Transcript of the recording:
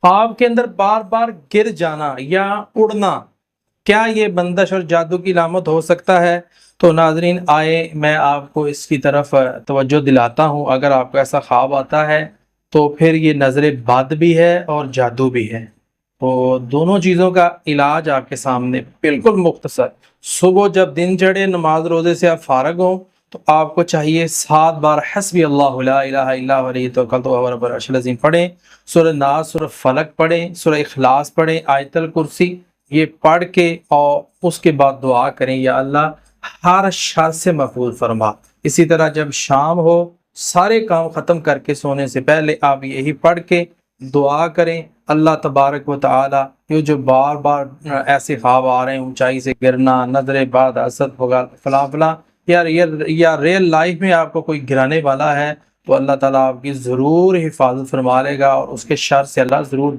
ख्वाब के अंदर बार बार गिर जाना या उड़ना, क्या ये बंदिश और जादू की लामत हो सकता है? तो नाजरीन आए मैं आपको इसकी तरफ तवज्जो दिलाता हूँ। अगर आपको ऐसा ख्वाब आता है तो फिर ये नज़र बद भी है और जादू भी है। तो दोनों चीज़ों का इलाज आपके सामने बिल्कुल मुख्तसर। सुबह जब दिन चढ़े, नमाज रोज़े से आप फारग हों, तो आपको चाहिए 7 बार हस्बी अल्लाहु ला इलाहा इल्ला हुवा अलैहि तवक्कलतु वहुवा रब्बुल अर्शिल अज़ीम पढ़ें। सूरह नास, सूरह फलक पढ़ें, सूरह इखलास पढ़ें, आयतल कुर्सी, ये पढ़ के और उसके बाद दुआ करें, या अल्लाह हर शर से महफूज फरमा। इसी तरह जब शाम हो, सारे काम ख़त्म करके सोने से पहले आप यही पढ़ के दुआ करें, अल्लाह तबारक व तआला ये जो बार बार ऐसे ख्वाब आ रहे हैं, ऊंचाई से गिरना, नजर बाद, असद होगा, फला फला, या रियल लाइफ में आपको कोई गिराने वाला है, तो अल्लाह ताला आपकी ज़रूर हिफाजत फरमा लेगा और उसके शर से अल्लाह ज़रूर